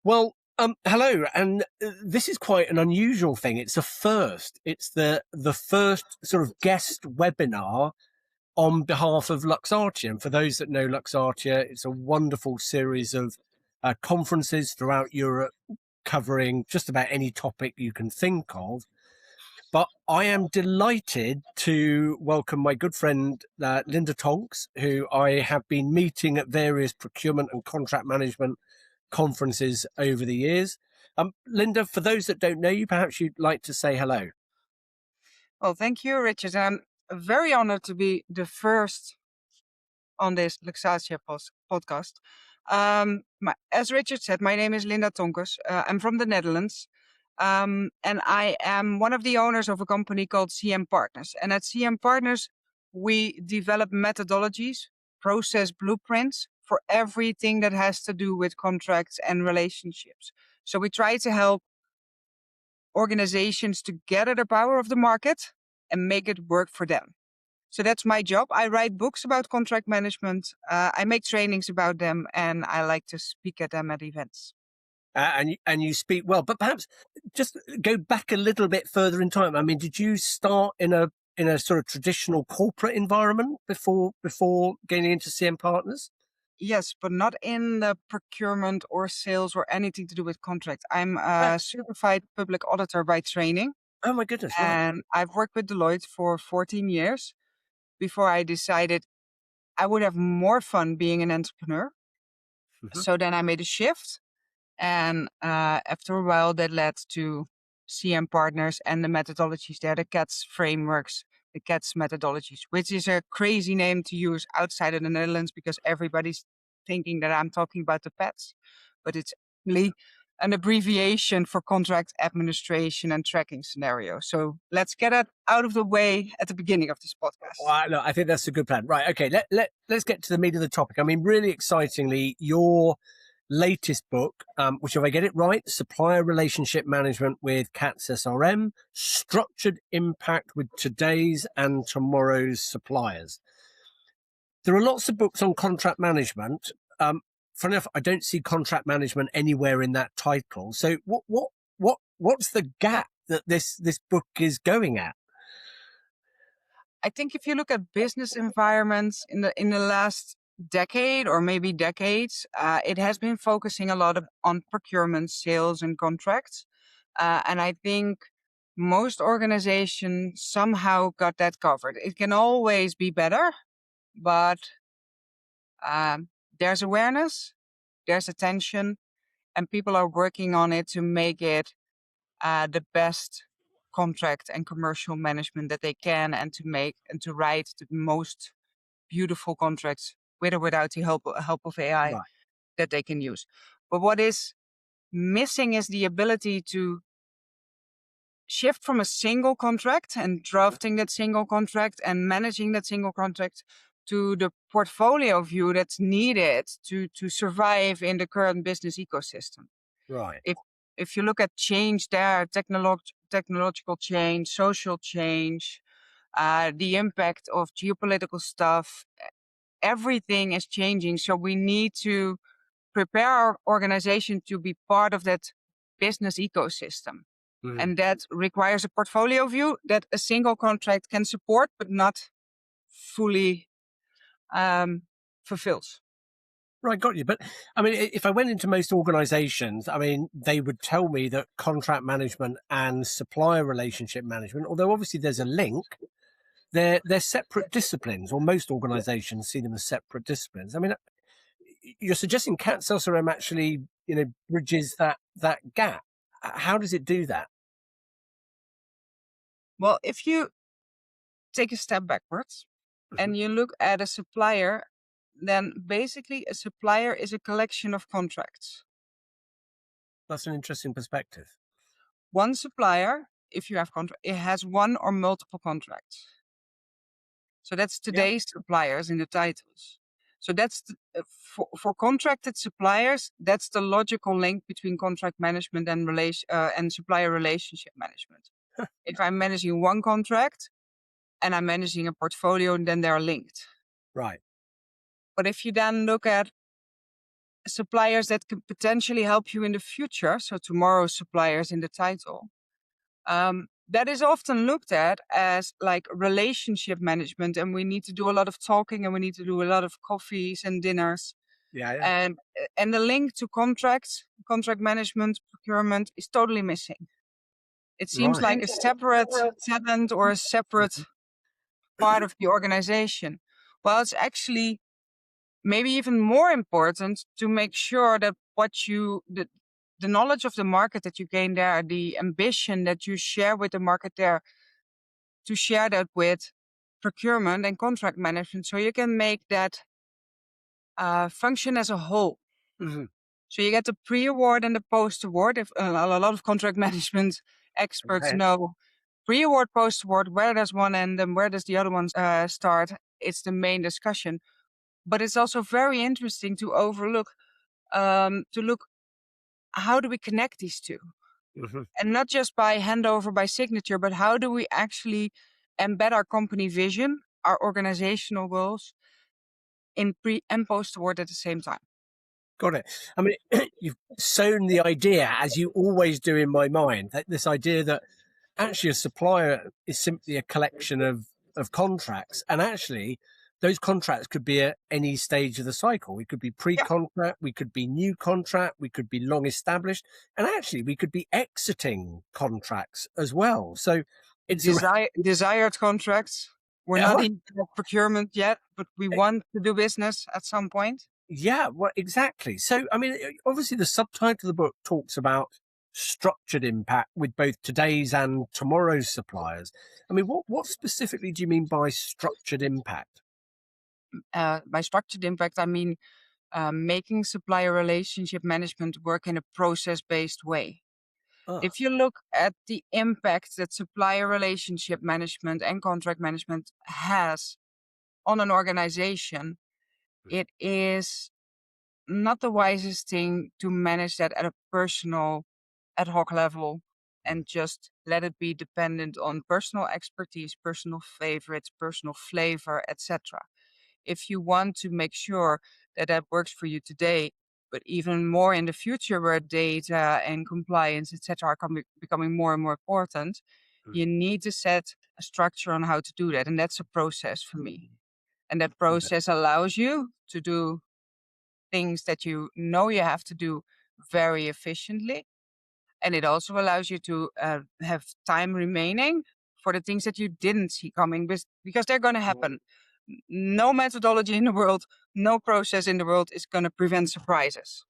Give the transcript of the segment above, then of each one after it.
Well, hello, and this is quite an unusual thing. It's a first. It's the first sort of guest webinar on behalf of Luxatia. And for those that know Luxatia, it's a wonderful series of conferences throughout Europe covering just about any topic you can think of. But I am delighted to welcome my good friend, Linda Tonkes, who I have been meeting at various procurement and contract management conferences over the years. Linda, for those that don't know you, perhaps you'd like to say hello. Well, thank you, Richard. I'm very honored to be the first on this Luxatia podcast. As Richard said, my name is Linda Tonkes. I'm from the Netherlands. And I am one of the owners of a company called CM Partners. And at CM Partners, we develop methodologies, process blueprints for everything that has to do with contracts and relationships. So we try to help organizations to gather the power of the market and make it work for them. So that's my job. I write books about contract management. I make trainings about them, and I like to speak at them at events. And you speak well, but perhaps just go back a little bit further in time. I mean, did you start in a sort of traditional corporate environment before getting into CM Partners? Yes, but not in the procurement or sales or anything to do with contracts. I'm a certified public auditor by training. Oh my goodness! Right. And I've worked with Deloitte for 14 years before I decided I would have more fun being an entrepreneur. Mm-hmm. So then I made a shift. And after a while, that led to CM Partners and the methodologies there, the CATS frameworks, the CATS methodologies, which is a crazy name to use outside of the Netherlands because everybody's thinking that I'm talking about the PATS. But it's really an abbreviation for contract administration and tracking scenario. So let's get it out of the way at the beginning of this podcast. Well, look, I think that's a good plan. Right. Okay. Let's get to the meat of the topic. I mean, really excitingly, your latest book, which, if I get it right, Supplier Relationship Management with CATS SRM, Structured Impact with Today's and Tomorrow's Suppliers. There are lots of books on contract management. Funny enough, I don't see contract management anywhere in that title. So what's the gap that this book is going at? I think if you look at business environments in the last decade or maybe decades, it has been focusing a lot on procurement, sales, and contracts. And I think most organizations somehow got that covered. It can always be better, but there's awareness, there's attention, and people are working on it to make it the best contract and commercial management that they can, and to write the most beautiful contracts with or without the help of AI Right. that they can use. But what is missing is the ability to shift from a single contract and drafting that single contract and managing that single contract to the portfolio view that's needed to survive in the current business ecosystem. Right. If you look at change there, technological change, social change, the impact of geopolitical stuff, everything is changing. So we need to prepare our organization to be part of that business ecosystem. Mm. And that requires a portfolio view that a single contract can support, but not fully fulfills. Right, got you. But I mean, if I went into most organizations, I mean, they would tell me that contract management and supplier relationship management, although obviously there's a link, they're separate disciplines, or most organizations see them as separate disciplines. I mean, you're suggesting CATS SRM actually, bridges that gap. How does it do that? Well, if you take a step backwards and you look at a supplier, then basically a supplier is a collection of contracts. That's an interesting perspective. One supplier, if you have contract, it has one or multiple contracts. So that's today's suppliers in the titles. So that's for contracted suppliers. That's the logical link between contract management and supplier relationship management. If I'm managing one contract and I'm managing a portfolio, then they're linked. Right. But if you then look at suppliers that could potentially help you in the future, so tomorrow's suppliers in the title, that is often looked at as like relationship management, and we need to do a lot of talking and we need to do a lot of coffees and dinners. Yeah. And the link to contracts, contract management, procurement is totally missing. It seems Right. like a separate talent or a separate part of the organization. Well, it's actually maybe even more important to make sure that the knowledge of the market that you gain there, the ambition that you share with the market there, to share that with procurement and contract management, so you can make that function as a whole. Mm-hmm. So you get the pre-award and the post-award. If a lot of contract management experts Okay. know pre-award, post-award, where does one end and where does the other one start? It's the main discussion. But it's also very interesting to overlook, to look, how do we connect these two? Mm-hmm. And not just by handover, by signature, but how do we actually embed our company vision, our organizational goals in pre and post-award at the same time? Got it. I mean, you've sown the idea, as you always do in my mind, that this idea that actually a supplier is simply a collection of contracts, and actually those contracts could be at any stage of the cycle. We could be pre-contract, we could be new contract, we could be long established, and actually we could be exiting contracts as well. So it's Desired contracts. We're not in procurement yet, but we want to do business at some point. Yeah, well, exactly. So, I mean, obviously, the subtitle of the book talks about structured impact with both today's and tomorrow's suppliers. I mean, what specifically do you mean by structured impact? By structured impact, I mean making supplier relationship management work in a process-based way. Ah, If you look at the impact that supplier relationship management and contract management has on an organization, it is not the wisest thing to manage that at a personal, ad hoc level and just let it be dependent on personal expertise, personal favorites, personal flavor, etc. If you want to make sure that that works for you today, but even more in the future where data and compliance, etc., are becoming more and more important, you need to set a structure on how to do that. And that's a process for me. And that process allows you to do things that you know you have to do very efficiently. And it also allows you to have time remaining for the things that you didn't see coming, because they're going to happen. No methodology in the world, no process in the world is going to prevent surprises.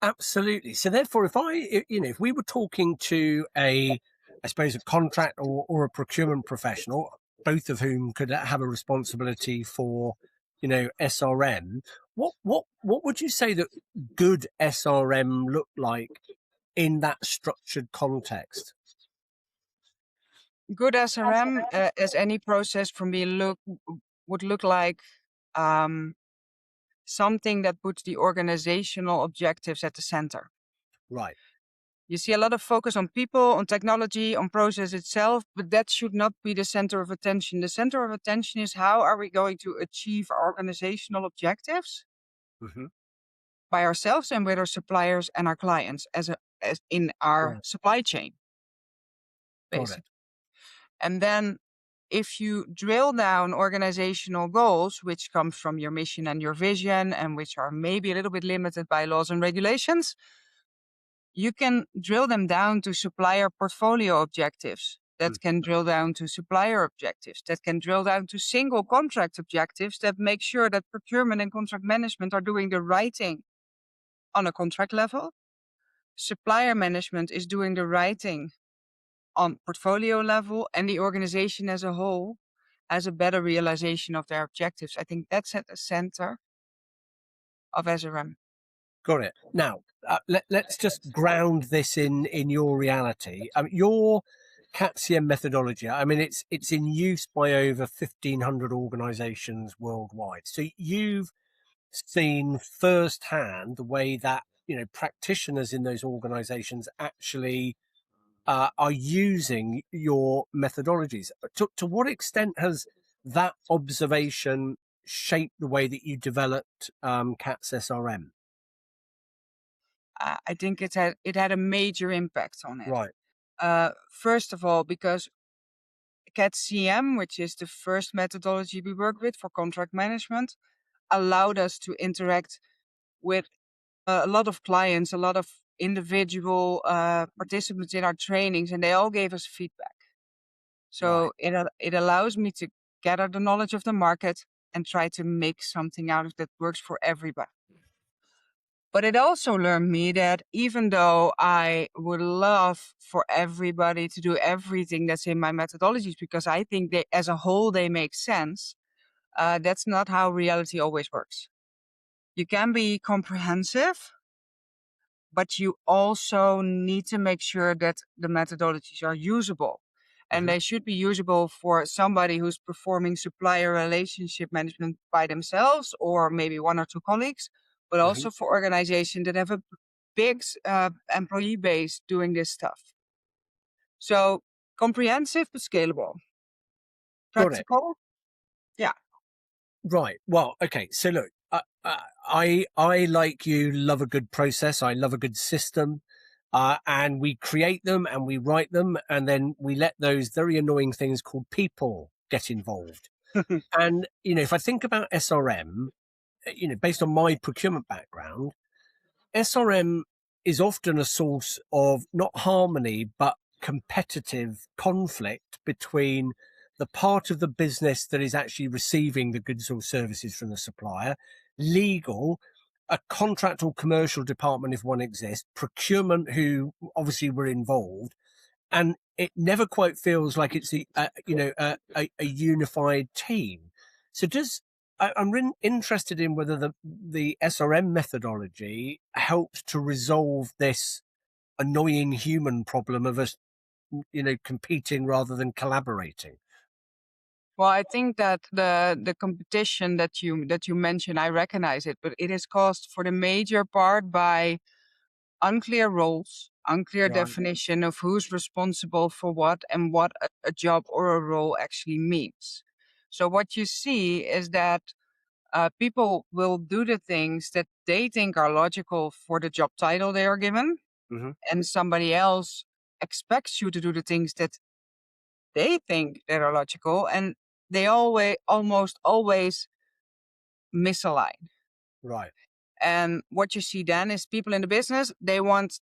absolutely. So, therefore, if we were talking to I suppose, a contract or a procurement professional, both of whom could have a responsibility for, SRM, what would you say that good SRM looked like in that structured context? Good SRM, as any process for me, would look like something that puts the organizational objectives at the center. Right. You see a lot of focus on people, on technology, on process itself, but that should not be the center of attention. The center of attention is, how are we going to achieve our organizational objectives Mm-hmm. by ourselves and with our suppliers and our clients as in our supply chain, Got it. basically. And then if you drill down organizational goals, which comes from your mission and your vision, and which are maybe a little bit limited by laws and regulations, you can drill them down to supplier portfolio objectives. That can drill down to supplier objectives. That can drill down to single contract objectives that make sure that procurement and contract management are doing the right thing on a contract level. Supplier management is doing the right thing on portfolio level, and the organization as a whole has a better realization of their objectives. I think that's at the center of SRM. Got it. Now, let's just ground this in your reality. Your CATCM methodology, I mean, it's in use by over 1,500 organizations worldwide. So you've seen firsthand the way that, practitioners in those organizations actually are using your methodologies. To what extent has that observation shaped the way that you developed CATS SRM? I think it had a major impact on it. Right. First of all, because CAT-CM, which is the first methodology we work with for contract management, allowed us to interact with a lot of clients, a lot of individual participants in our trainings, and they all gave us feedback. Right. So it allows me to gather the knowledge of the market and try to make something out of that works for everybody. But it also learned me that even though I would love for everybody to do everything that's in my methodologies, because I think they, as a whole, they make sense, that's not how reality always works. You can be comprehensive, but you also need to make sure that the methodologies are usable. And they should be usable for somebody who's performing supplier relationship management by themselves, or maybe one or two colleagues, but Hmm. also for organizations that have a big employee base doing this stuff. So comprehensive but scalable. Got it. Practical? Yeah. Right. Well, okay. So look, I like you love a good process. I love a good system. And we create them and we write them, and then we let those very annoying things called people get involved. And, if I think about SRM, based on my procurement background, SRM is often a source of not harmony, but competitive conflict between the part of the business that is actually receiving the goods or services from the supplier, legal, a contract or commercial department, if one exists, procurement, who obviously were involved, and it never quite feels like it's a unified team. So I'm really interested in whether the SRM methodology helps to resolve this annoying human problem of us, competing rather than collaborating. Well, I think that the competition that you mentioned, I recognize it, but it is caused for the major part by unclear roles, unclear Right. definition of who's responsible for what and what a job or a role actually means. So what you see is that people will do the things that they think are logical for the job title they are given, Hmm. and somebody else expects you to do the things that they think that are logical, and they almost always misalign. Right. And what you see then is people in the business, they want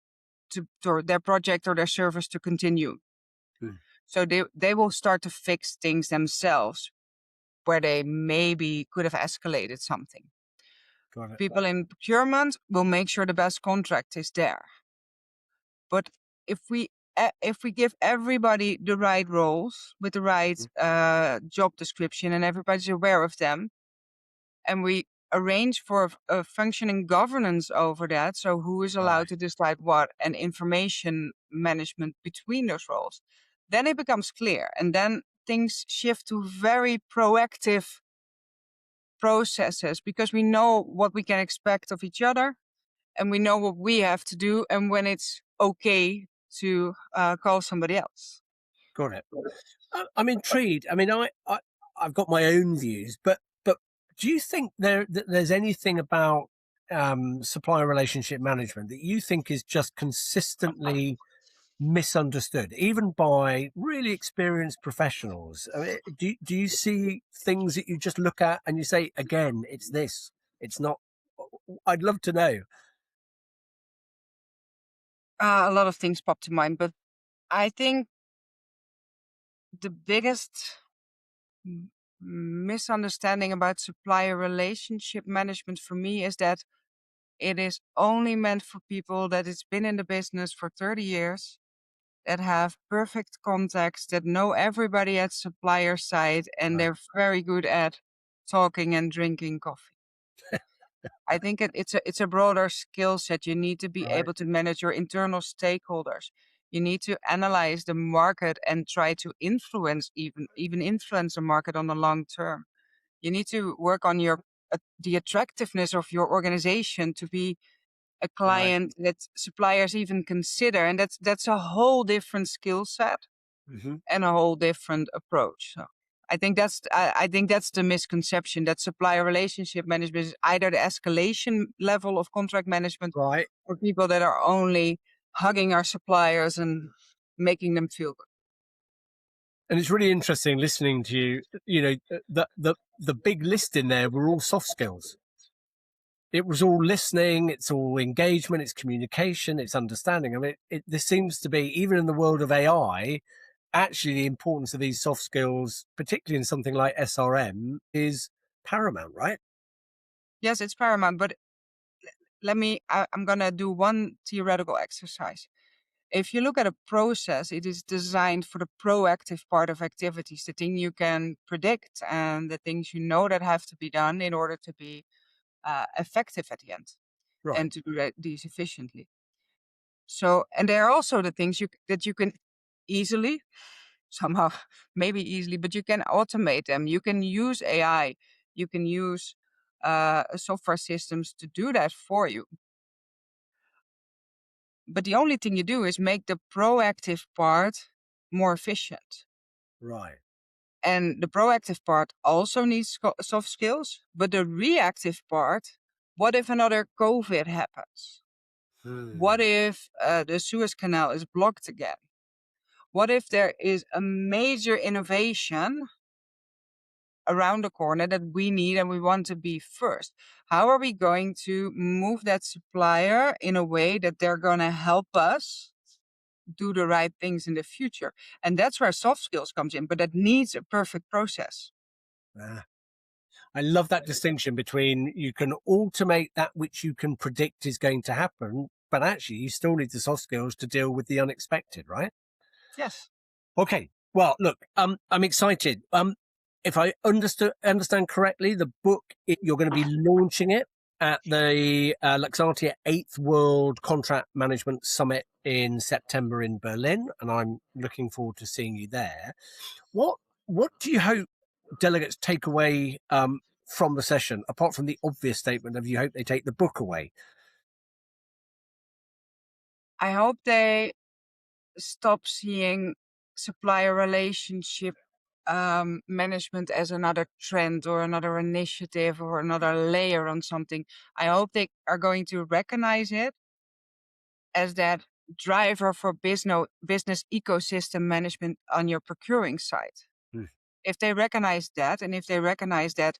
to their project or their service to continue. Mm. So they will start to fix things themselves where they maybe could have escalated something. Got it. People in procurement will make sure the best contract is there. But if we give everybody the right roles with the right Mm. job description and everybody's aware of them, and we arrange for a functioning governance over that, so who is allowed Right. to decide what, and information management between those roles, then it becomes clear, and then things shift to very proactive processes, because we know what we can expect of each other, and we know what we have to do, and when it's okay to call somebody else. Got it. I'm intrigued. I mean, I've got my own views, but do you think there's anything about supplier relationship management that you think is just consistently misunderstood, even by really experienced professionals? I mean, do you see things that you just look at and you say, again, it's this, it's not? I'd love to know. A lot of things pop to mind, but I think the biggest misunderstanding about supplier relationship management for me is that it is only meant for people that has been in the business for 30 years, that have perfect contacts, that know everybody at supplier side, and Right. they're very good at talking and drinking coffee. I think it's a broader skill set. You need to be Right. able to manage your internal stakeholders. You need to analyze the market and try to influence, even influence the market on the long term. You need to work on the attractiveness of your organization to be a Right. client that suppliers even consider, and that's a whole different skill set Hmm. and a whole different approach. So. I think that's the misconception, that supplier relationship management is either the escalation level of contract management, Right. or people that are only hugging our suppliers and making them feel good. And it's really interesting listening to you. You know, the big list in there were all soft skills. It was all listening, it's all engagement, it's communication, it's understanding. I mean, this seems to be, even in the world of AI, actually the importance of these soft skills, particularly in something like SRM, is paramount, right? Yes, it's paramount, but I'm going to do one theoretical exercise. If you look at a process, it is designed for the proactive part of activities, the thing you can predict and the things you know that have to be done in order to be effective at the end Right. and to do these efficiently. So, and there are also the things that you can easily, somehow, maybe easily, but you can automate them. You can use AI, you can use software systems to do that for you. But the only thing you do is make the proactive part more efficient. Right. And the proactive part also needs soft skills, but the reactive part, what if another COVID happens? What if the Suez Canal is blocked again? What if there is a major innovation around the corner that we need and we want to be first? How are we going to move that supplier in a way that they're going to help us do the right things in the future? And that's where soft skills comes in, but that needs a perfect process. Ah, I love that distinction between you can automate that which you can predict is going to happen, but actually you still need the soft skills to deal with the unexpected, right? Yes. Okay. Well, look, I'm excited. If I understand correctly, the book, you're going to be launching it at the Luxatia 8th World Contract Management Summit in September in Berlin, and I'm looking forward to seeing you there. What do you hope delegates take away from the session, apart from the obvious statement of you hope they take the book away? I hope they stop seeing supplier relationship management as another trend or another initiative or another layer on something. I hope they are going to recognize it as that driver for business ecosystem management on your procuring side. Hmm. If they recognize that, and if they recognize that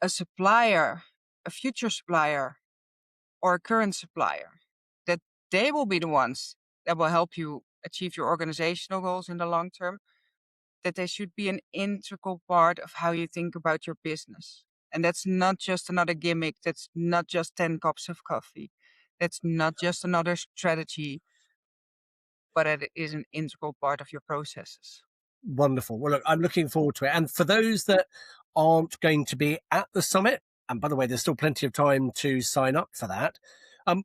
a supplier, a future supplier, or a current supplier, that they will be the ones that will help you achieve your organizational goals in the long term, that they should be an integral part of how you think about your business. And that's not just another gimmick. That's not just 10 cups of coffee. That's not just another strategy, but it is an integral part of your processes. Wonderful. Well, look, I'm looking forward to it. And for those that aren't going to be at the summit, and by the way, there's still plenty of time to sign up for that.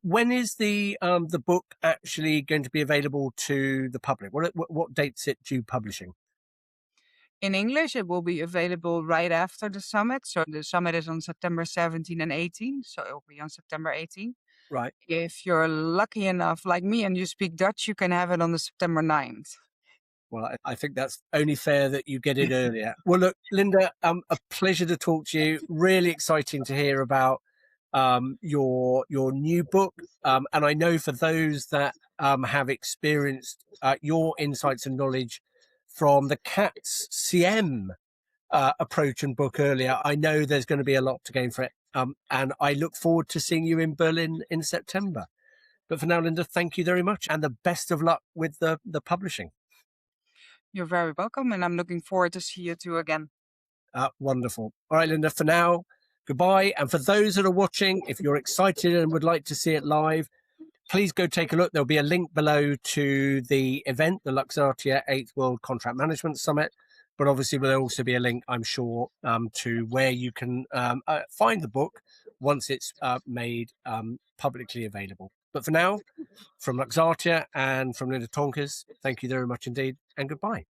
When is the book actually going to be available to the public? What date's it due publishing? In English, it will be available right after the summit. So the summit is on September 17 and 18. So it will be on September 18. Right. If you're lucky enough, like me, and you speak Dutch, you can have it on the September 9th. Well, I think that's only fair that you get it earlier. Well, look, Linda, a pleasure to talk to you. Really exciting to hear about your new book, and I know for those that have experienced your insights and knowledge from the CATS CM approach and book earlier, I know there's going to be a lot to gain for it. And I look forward to seeing you in Berlin in September. But for now, Linda, thank you very much, and the best of luck with the publishing. You're very welcome, and I'm looking forward to see you two again. Wonderful. All right, Linda, for now, goodbye. And for those that are watching, if you're excited and would like to see it live, please go take a look. There'll be a link below to the event, the Luxatia 8th World Contract Management Summit. But obviously, there'll also be a link, I'm sure, to where you can find the book once it's made publicly available. But for now, from Luxatia and from Linda Tonkes, thank you very much indeed, and goodbye.